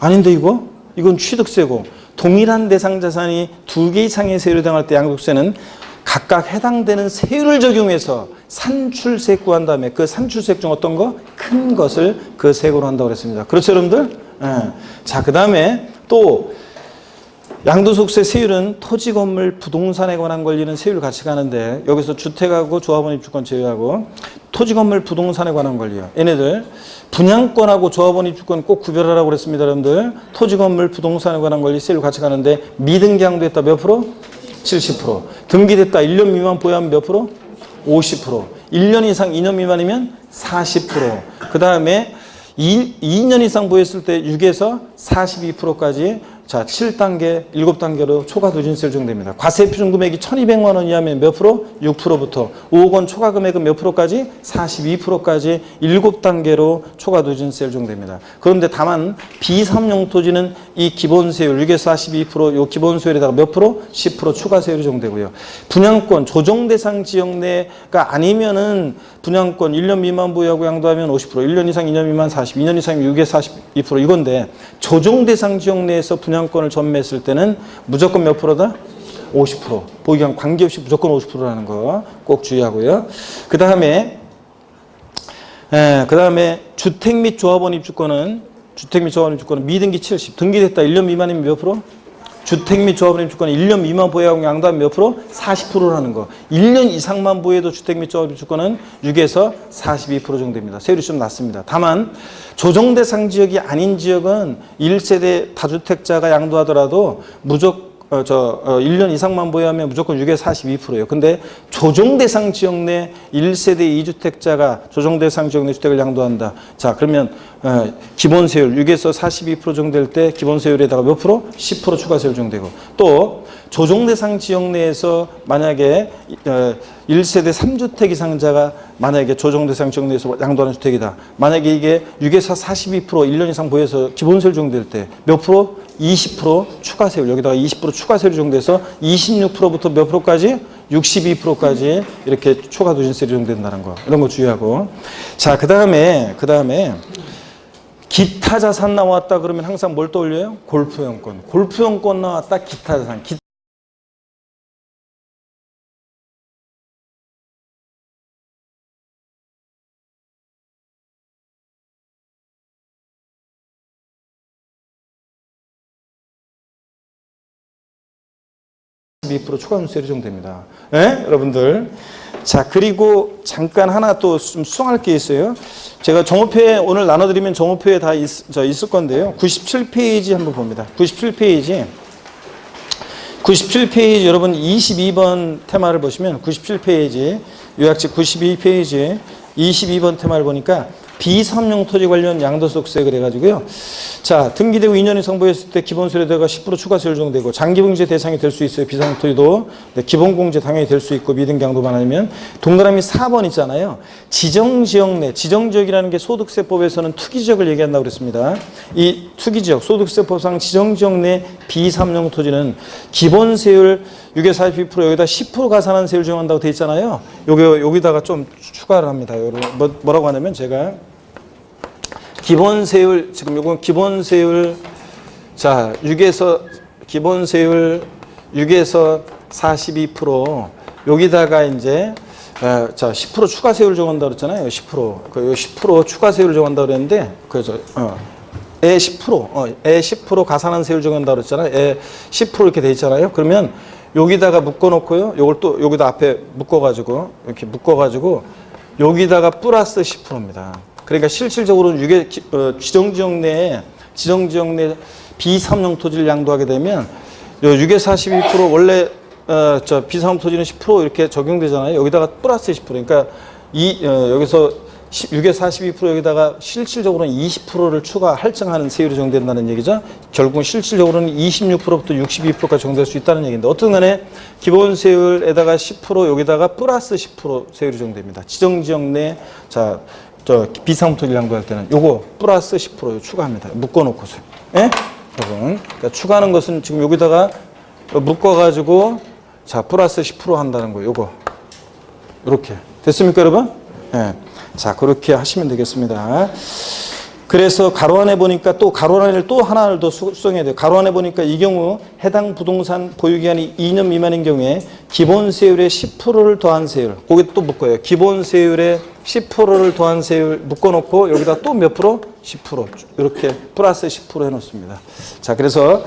아닌데 이거? 이건 취득세고 동일한 대상 자산이 2개 이상의 세율에 해당할 때 양도세는 각각 해당되는 세율을 적용해서 산출세액 구한 다음에 그 산출세액 중 어떤 거? 큰 것을 그 세액으로 한다고 그랬습니다. 그렇죠 여러분들? 자, 그 다음에 또 양도소득세 세율은 토지, 건물, 부동산에 관한 권리는 세율 같이 가는데 여기서 주택하고 조합원 입주권 제외하고 토지, 건물, 부동산에 관한 권리요. 얘네들 분양권하고 조합원 입주권 꼭 구별하라고 그랬습니다. 여러분들 토지, 건물, 부동산에 관한 권리 세율 같이 가는데 미등기 양도했다 몇 프로? 70%. 등기됐다 1년 미만 보유하면 몇 프로? 50%. 1년 이상 2년 미만이면 40%. 그 다음에 2년 이상 보유했을 때 6에서 42%까지 자, 7단계, 7단계로 초과 누진세율 적용됩니다. 과세 표준 금액이 1,200만 원 이하면 몇 프로? 6%부터 5억 원 초과 금액은 몇 프로까지? 42%까지 7단계로 초과 누진세율 적용됩니다. 그런데 다만 비삼용 토지는 이 기본세율 6에서 42% 요 기본세율에다가 몇 프로? 10% 추가세율이 적용되고요. 분양권 조정대상 지역 내가 아니면은 분양권 1년 미만 보유하고 양도하면 50%, 1년 이상 2년 미만 40%, 2년 이상 6에서 42% 이건데 조정대상 지역 내에서 분양권을 전매했을 때는 무조건 몇 프로다? 50%. 보유량 관계없이 무조건 50%라는 거 꼭 주의하고요. 그 다음에 주택 및 조합원 입주권은 미등기 70, 등기됐다 1년 미만이면 몇 프로? 주택 및 조합원 입주권은 1년 미만 보유하고 양도하면 몇 프로? 40%라는 거. 1년 이상만 보유해도 주택 및 조합원 입주권은 6에서 42% 정도 됩니다. 세율이 좀 낮습니다. 다만 조정대상 지역이 아닌 지역은 1세대 다주택자가 양도하더라도 무조건 1년 이상만 보유하면 무조건 6에서 42%예요. 근데 조정대상 지역 내 1세대 2주택자가 조정대상 지역 내 주택을 양도한다. 자, 그러면 기본세율 6에서 42% 정도 될 때 기본세율에다가 몇 프로? 10% 추가세율 정도 되고 또 조정대상 지역 내에서 만약에 1세대 3주택 이상자가 만약에 조정대상 지역 내에서 양도하는 주택이다. 만약에 이게 6에서 42% 1년 이상 보유해서 기본세율 정도 될 때 몇 프로? 20% 추가세율, 여기다가 20% 추가세율 정도해서 26%부터 몇 프로까지? 62%까지 이렇게 초과 누진세율이 적용된다는 거. 이런 거 주의하고. 자, 그 다음에 기타 자산 나왔다 그러면 항상 뭘 떠올려요? 골프용권. 골프용권 나왔다, 기타 자산. 2% 추가 누진세율이 적용됩니다. 네? 여러분들. 자, 그리고 잠깐 하나 또 좀 수정할 게 있어요. 제가 정오표에 오늘 나눠드리면 정오표에 다 있을 건데요. 97페이지 한번 봅니다. 97페이지 여러분 22번 테마를 보시면 97페이지 요약집 92페이지 22번 테마를 보니까 비삼용 토지 관련 양도소득세 그래가지고요. 자, 등기되고 2년 이상 보유했을 때 기본세율에다가 10% 추가세율 적용되고 장기공제 대상이 될 수 있어요. 비삼용 토지도. 네, 기본공제 당연히 될 수 있고 미등기 양도만 아니면 동그라미 4번 있잖아요. 지정지역 내, 지정지역이라는 게 소득세법에서는 투기지역을 얘기한다고 그랬습니다. 이 투기지역, 소득세법상 지정지역 내 비삼용 토지는 기본세율 6에서 42% 여기다 10% 가산한 세율 적용한다고 돼 있잖아요. 여기다가 좀 추가를 합니다. 뭐라고 하냐면 제가 기본세율, 지금 요건 기본세율, 자, 기본세율 6에서 42%, 여기다가 이제, 자, 10% 추가세율 적용한다고 그랬잖아요. 10% 추가세율 적용한다고 그랬는데, 그래서, 에 10% 가산한 세율 적용한다고 그랬잖아요. 에 10% 이렇게 돼 있잖아요. 그러면 여기다가 묶어놓고요. 요걸 또 여기다 앞에 묶어가지고, 이렇게 묶어가지고, 여기다가 플러스 10%입니다. 그러니까 실질적으로는 지정지역 내 비삼용 토지를 양도하게 되면 6에서 42% 원래 비삼용 토지는 10% 이렇게 적용되잖아요. 여기다가 플러스 10%. 그러니까 여기서 6에서 42% 여기다가 실질적으로는 20%를 추가 할증하는 세율이 적용된다는 얘기죠. 결국은 실질적으로는 26%부터 62%까지 적용될 수 있다는 얘기인데 어떤 간에 기본세율에다가 10% 여기다가 플러스 10% 세율이 적용됩니다. 지정지역 내 비상품 토지를 양도할 때는 요거 플러스 10% 추가합니다. 묶어놓고서. 예? 여러분. 그러니까 추가하는 것은 지금 여기다가 묶어가지고 자, 플러스 10% 한다는 거예요. 요거. 이렇게. 됐습니까, 여러분? 예. 자, 그렇게 하시면 되겠습니다. 그래서 가로 안에 보니까 또 가로 안을 또 하나를 더 수정해야 돼요. 가로 안에 보니까 이 경우 해당 부동산 보유기간이 2년 미만인 경우에 기본세율의 10%를 더한 세율. 거기 또 묶어요. 기본세율의 10%를 더한 세율 묶어놓고 여기다 또 몇 프로? 10%. 이렇게 플러스 10% 해놓습니다. 자, 그래서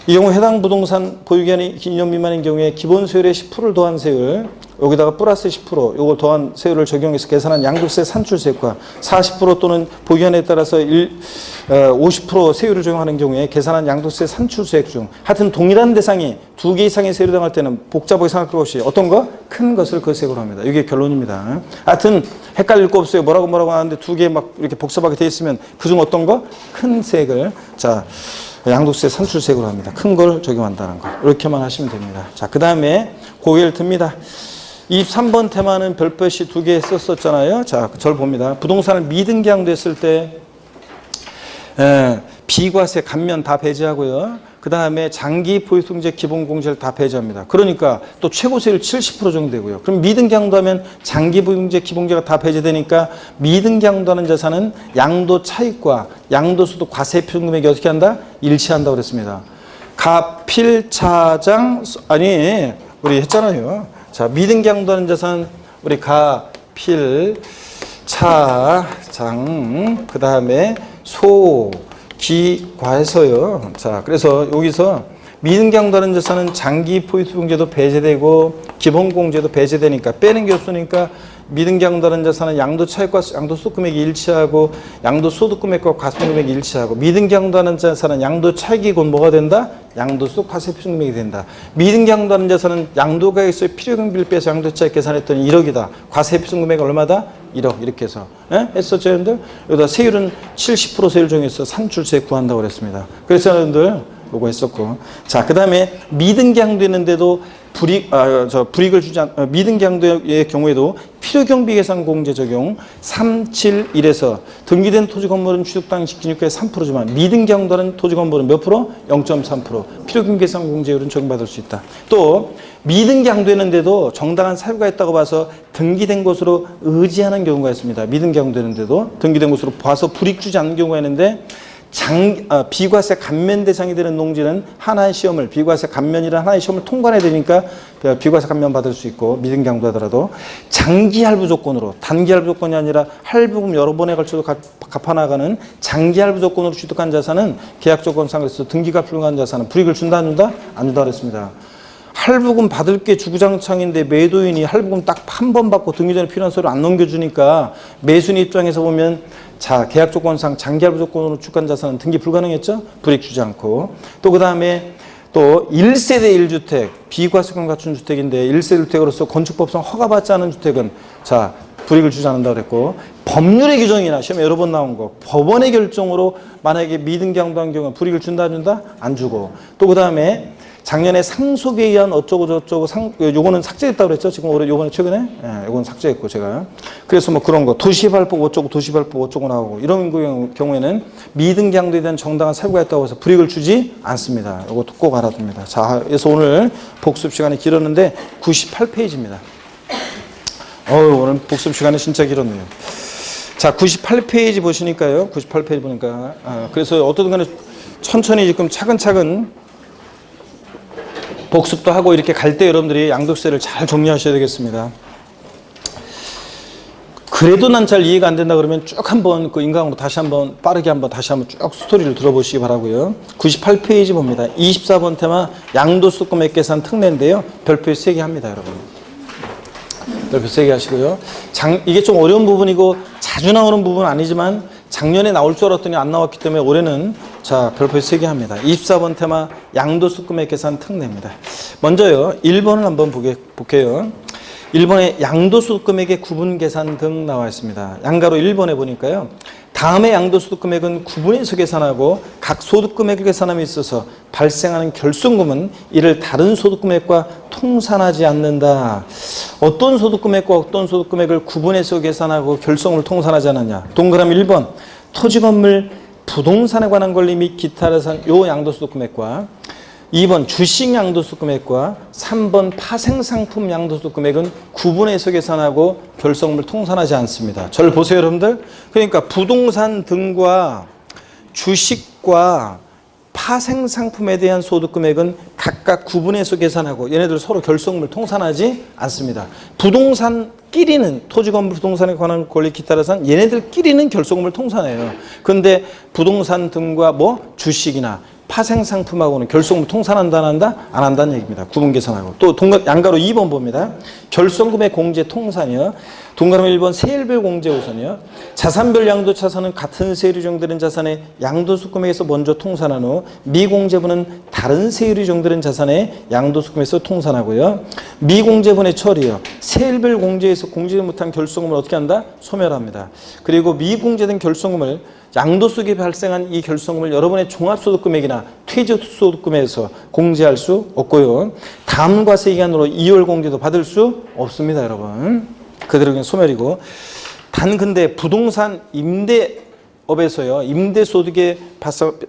이 경우 해당 부동산 보유기간이 2년 미만인 경우에 기본 세율의 10%를 더한 세율, 여기다가 플러스 10%, 요걸 더한 세율을 적용해서 계산한 양도세 산출세액과 40% 또는 보유기간에 따라서 50% 세율을 적용하는 경우에 계산한 양도세 산출세액 중 하여튼 동일한 대상이 2개 이상의 세율을 당할 때는 복잡하게 생각할 것 없이 어떤 거? 큰 것을 그 세액으로 합니다. 이게 결론입니다. 하여튼 헷갈릴 거 없어요. 뭐라고 하는데 2개 막 이렇게 복잡하게 돼 있으면 그중 어떤 거? 큰 세액을 자 양도세 산출세액으로 합니다. 큰 걸 적용한다는 거. 이렇게만 하시면 됩니다. 자, 그 다음에 고개를 듭니다. 23번 테마는 별표시 2개 썼었잖아요. 자, 절 봅니다. 부동산을 미등기양도했을 때 비과세 감면 다 배제하고요. 그 다음에 장기 포유통제 기본공제를 다 배제합니다. 그러니까 또 최고세율 70% 정도 되고요. 그럼 미등기양도하면 장기 포유통제 기본공제가 다 배제되니까 미등기양도하는 자산은 양도 차익과 양도소득 과세 표준금액이 어떻게 한다? 일치한다고 그랬습니다. 가필차장 아니 우리 했잖아요. 자, 미등기양도하는 자산 우리 가필차장 그 다음에 소기과해서요. 자, 그래서 여기서 미등기양도하는 자산은 장기 포유통제도 배제되고 기본공제도 배제되니까 빼는 게 없으니까 미등기양도하는 자산은 양도차익과 양도소득금액이 일치하고 양도소득금액과 과세금액이 일치하고 미등기양도하는 자산은 양도차익이 곧 뭐가 된다? 양도소득 과세표준금액이 된다. 미등기양도하는 자산은 양도가액에서의 필요경비를 빼서 양도차익 계산했더니 1억이다. 과세표준금액이 얼마다? 1억 이렇게 해서 했었죠 여러분들? 여기다 세율은 70% 세율 정해서 산출세 구한다고 그랬습니다. 그래서 여러분들 요거 했었고 자 그 다음에 미등기양도했는데도 불이익을 주지 미등기양도의 경우에도 필요경비 계산 공제 적용 371에서 등기된 토지 건물은 취득 당시 기준가의 3%지만 미등기양도하는 토지 건물은 몇 프로? 0.3%. 필요경비 계산 공제율은 적용받을 수 있다. 또 미등기양도했는데도 정당한 사유가 있다고 봐서 등기된 것으로 의지하는 경우가 있습니다. 미등기양도했는데도 등기된 것으로 봐서 불이익 주지 않는 경우가 있는데 비과세 감면 대상이 되는 농지는 하나의 시험을 비과세 감면이라는 하나의 시험을 통과해야 되니까 비과세 감면 받을 수 있고 미등기양도 하더라도 장기 할부 조건으로 단기 할부 조건이 아니라 할부금 여러 번에 걸쳐서 갚아나가는 장기 할부 조건으로 취득한 자산은 계약 조건상에서 등기가 불가한 자산은 불이익을 준다 안 준다? 안 준다 그랬습니다. 할부금 받을 게 주구장창인데 매도인이 할부금 딱 한 번 받고 등기 전에 필요한 서류 안 넘겨주니까 매수인 입장에서 보면 자 계약 조건상 장기 할부 조건으로 취득한 자산은 등기 불가능했죠? 불이익 주지 않고 또 그 다음에 또 1세대 1주택 비과세권 갖춘 주택인데 1세대 주택으로서 건축법상 허가받지 않은 주택은 자 불이익을 주지 않는다고 그랬고 법률의 규정이나 시험에 여러 번 나온 거 법원의 결정으로 만약에 미등기양도한 경우는 불이익을 준다 안 준다? 안 주고 또 그 다음에 작년에 상속에 의한 어쩌고 저쩌고 요거는 삭제했다고 그랬죠? 지금 올해 요번에 최근에? 예, 요건 삭제했고 제가. 그래서 뭐 그런 거 도시발법 어쩌고 도시발법 어쩌고 나오고 이런 경우에는 미등기양도에 대한 정당한 사유가 있다고 해서 불이익을 주지 않습니다. 요것도 꼭 알아둡니다. 자, 그래서 오늘 복습 시간이 길었는데 98페이지입니다. 오늘 복습 시간이 진짜 길었네요. 자, 98페이지 보시니까요. 98페이지 보니까 그래서 어떻든 간에 천천히 지금 차근차근 복습도 하고 이렇게 갈 때 여러분들이 양도세를 잘 정리하셔야 되겠습니다. 그래도 난 잘 이해가 안 된다 그러면 쭉 한번 그 인강으로 다시 한번 빠르게 한번 다시 한번 쭉 스토리를 들어보시기 바라고요. 98페이지 봅니다. 24번 테마 양도소득금액 계산 특례인데요. 별표 3개 합니다, 여러분. 별표 3개 하시고요. 이게 좀 어려운 부분이고 자주 나오는 부분은 아니지만 작년에 나올 줄 알았더니 안 나왔기 때문에 올해는 자 별표 3개 합니다. 24번 테마 양도소득금액 계산 특례입니다. 먼저요 1번을 한번 볼게요. 1번에 양도소득금액의 구분 계산 등 나와 있습니다. 양가로 1번에 보니까요. 다음의 양도소득금액은 구분해서 계산하고 각 소득금액을 계산함에 있어서 발생하는 결손금은 이를 다른 소득금액과 통산하지 않는다. 어떤 소득금액과 어떤 소득금액을 구분해서 계산하고 결손금을 통산하지 않느냐. 동그라미 1번 토지건물 부동산에 관한 권리 및 기타 예산 요 양도소득금액과 2번 주식 양도소득금액과 3번 파생상품 양도소득금액은 구분해서 계산하고 결손금을 통산하지 않습니다. 저를 보세요 여러분들. 그러니까 부동산 등과 주식과 파생상품에 대한 소득금액은 각각 구분해서 계산하고 얘네들 서로 결손금을 통산하지 않습니다. 부동산끼리는 토지건물 부동산에 관한 권리 기타 예산 얘네들끼리는 결손금을 통산해요. 그런데 부동산 등과 뭐 주식이나 파생 상품하고는 결손금 통산한다 안 한다? 안 한다는 얘기입니다. 구분 계산하고. 또 양가로 2번 봅니다. 결손금의 공제 통산이요. 동그라미 1번 세일별 공제 우선이요. 자산별 양도차선은 같은 세율이 정되는 자산의 양도수금액에서 먼저 통산한 후 미공제분은 다른 세율이 정되는 자산의 양도수금액에서 통산하고요. 미공제분의 처리요. 세일별 공제에서 공제를 못한 결손금을 어떻게 한다? 소멸합니다. 그리고 미공제된 결손금을 양도수익이 발생한 이 결손금을 여러분의 종합소득금액이나 퇴직소득금액에서 공제할 수 없고요. 다음 과세기간으로 2월 공제도 받을 수 없습니다, 여러분. 그대로 그냥 소멸이고. 단 근데 부동산 임대업에서요,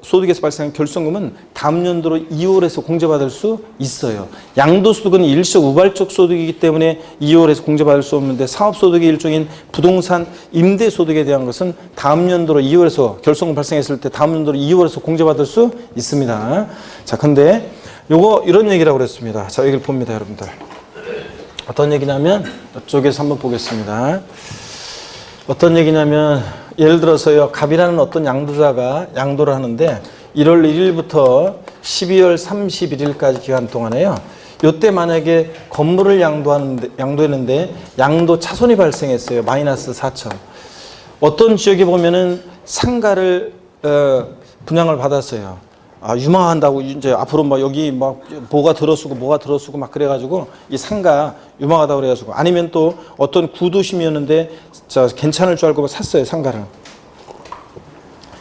소득에서 발생한 결손금은 다음 연도로 2월에서 공제받을 수 있어요. 양도소득은 일시적 우발적 소득이기 때문에 2월에서 공제받을 수 없는데 사업소득의 일종인 부동산 임대소득에 대한 것은 다음 연도로 2월에서 결손금 발생했을 때 다음 연도로 2월에서 공제받을 수 있습니다. 자, 근데 요거 이런 얘기라고 그랬습니다. 자, 여기를 봅니다, 여러분들. 어떤 얘기냐면 이쪽에서 한번 보겠습니다. 어떤 얘기냐면 예를 들어서요, 갑이라는 어떤 양도자가 양도를 하는데 1월 1일부터 12월 31일까지 기간 동안에요, 요때 만약에 건물을 양도했는데 양도 차손이 발생했어요. 마이너스 4천. 어떤 지역에 보면은 상가를 분양을 받았어요. 유망한다고 이제 앞으로 막 여기 막 뭐가 들어서고 막 그래가지고 이 상가 유망하다고 그래가지고, 아니면 또 어떤 구도심이었는데 자 괜찮을 줄 알고 샀어요, 상가를.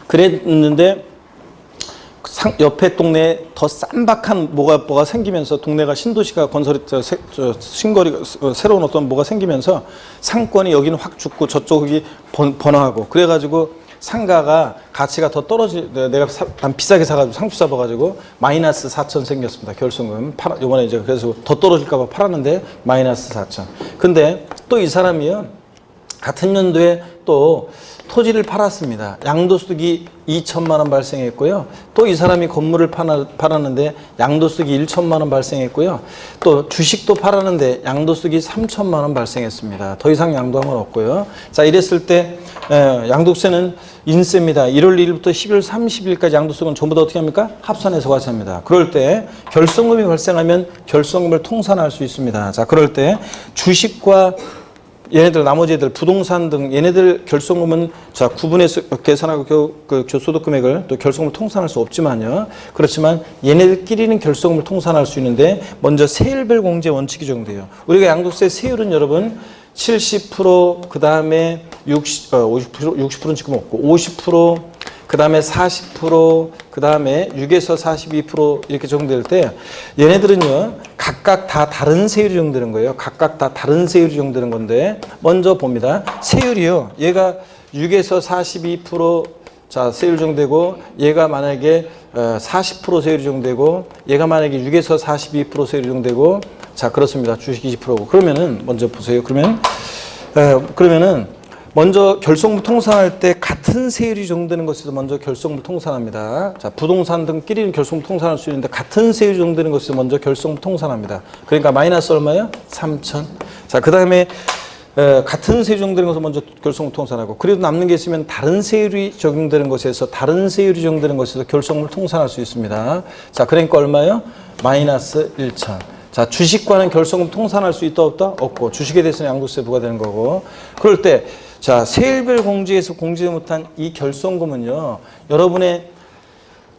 그랬는데 옆에 동네에 더 쌈박한 뭐가 생기면서 동네가 신도시가 신거리가 새로운 어떤 뭐가 생기면서 상권이 여기는 확 죽고 저쪽이 번화하고 그래가지고 상가가 가치가 더 내가 비싸게 사가지고 상추 잡아가지고 마이너스 4천 생겼습니다. 결손금. 요번에 이제 그래서 더 떨어질까봐 팔았는데 마이너스 4천. 근데 또 이 사람이요, 같은 연도에 또 토지를 팔았습니다. 양도수익이 2천만 원 발생했고요. 또 이 사람이 건물을 팔았는데 양도수익이 1천만 원 발생했고요. 또 주식도 팔았는데 양도수익이 3천만 원 발생했습니다. 더 이상 양도한 건 없고요. 자, 이랬을 때 양도세는 인세입니다. 1월 1일부터 12월 30일까지 양도수익은 전부 다 어떻게 합니까? 합산해서 과세합니다. 그럴 때 결손금이 발생하면 결손금을 통산할 수 있습니다. 자, 그럴 때 주식과 얘네들 나머지 애들 부동산 등 얘네들 결손금은 자 구분해서 계산하고 그 소득금액을 또 결손금을 통산할 수 없지만요. 그렇지만 얘네들끼리는 결손금을 통산할 수 있는데 먼저 세율별 공제 원칙이 적용돼요. 우리가 양도세 세율은 여러분 70%, 그 다음에 60%는 지금 없고 50%, 그 다음에 40%, 그 다음에 6에서 42% 이렇게 적용될 때 얘네들은요 각각 다 다른 세율이 적용되는 거예요. 각각 다 다른 세율이 적용되는 건데 먼저 봅니다. 세율이요, 얘가 6에서 42% 자 세율 적용되고, 얘가 만약에 40% 세율이 적용되고, 얘가 만약에 6에서 42% 세율이 적용되고, 자 그렇습니다. 주식 20%고. 그러면은 먼저 보세요. 그러면은 먼저 결손금 통산할 때 같은 세율이 적용되는 것에서 먼저 결손금을 통산합니다. 자, 부동산 등끼리는 결손금 통산할 수 있는데 같은 세율이 적용되는 것에서 먼저 결손금 통산합니다. 그러니까 마이너스 얼마요? 3천. 자, 그 다음에 같은 세율이 적용되는 것에서 먼저 결손금 통산하고, 그래도 남는 게 있으면 다른 세율이 적용되는 것에서 결손금을 통산할 수 있습니다. 자, 그러니까 얼마요? 마이너스 1천. 자, 주식과는 결손금 통산할 수 있다 없다? 없고, 주식에 대해서는 양도세 부과되는 거고. 그럴 때 자, 세율별 공제에서 공제 못한 이 결손금은요, 여러분의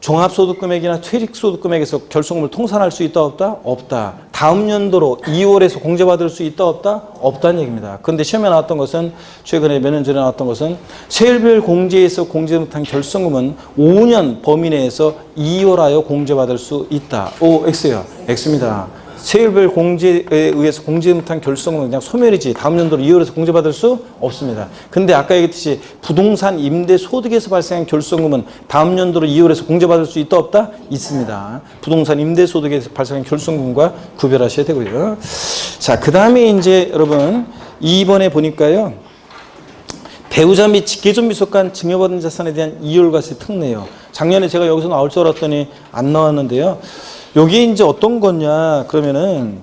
종합소득금액이나 퇴직소득금액에서 결손금을 통산할 수 있다 없다? 없다. 다음 연도로 2월에서 공제받을 수 있다 없다? 없다는 얘기입니다. 그런데 시험에 나왔던 것은, 최근에 몇 년 전에 나왔던 것은 세율별 공제에서 공제 못한 결손금은 5년 범위 내에서 2월하여 공제받을 수 있다. O, X요. X입니다. 세율별 공제에 의해서 공제 못한 결손금은 그냥 소멸이지 다음 연도로 2월에서 공제받을 수 없습니다. 근데 아까 얘기했듯이 부동산 임대 소득에서 발생한 결손금은 다음 연도로 2월에서 공제받을 수 있다 없다? 있습니다. 부동산 임대 소득에서 발생한 결손금과 구별하셔야 되고요. 자, 그 다음에 이제 여러분 2번에 보니까요, 배우자 및 직계존비속간 증여받은 자산에 대한 이율과세 특례요. 작년에 제가 여기서 나올 줄 알았더니 안 나왔는데요. 여기 이제 어떤 거냐 그러면은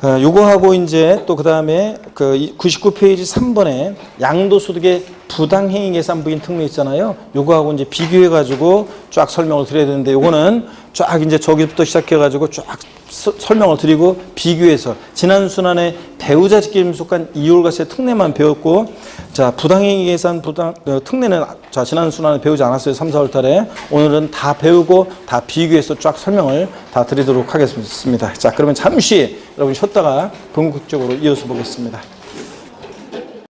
요거하고 이제 또 그 다음에 그 99페이지 3번에 양도소득의 부당행위 계산 부인 특례 있잖아요. 요거하고 이제 비교해가지고 쫙 설명을 드려야 되는데 요거는 쫙 이제 저기부터 시작해가지고 쫙 설명을 드리고 비교해서 지난 순환에 배우자 직결 속한 이율과세 특례만 배웠고 자 부당행위 계산 특례는 자 지난 순환에 배우지 않았어요. 3, 4월 달에 오늘은 다 배우고 다 비교해서 쫙 설명을 다 드리도록 하겠습니다. 자 그러면 잠시 여러분 쉬었다가 본격적으로 이어서 보겠습니다.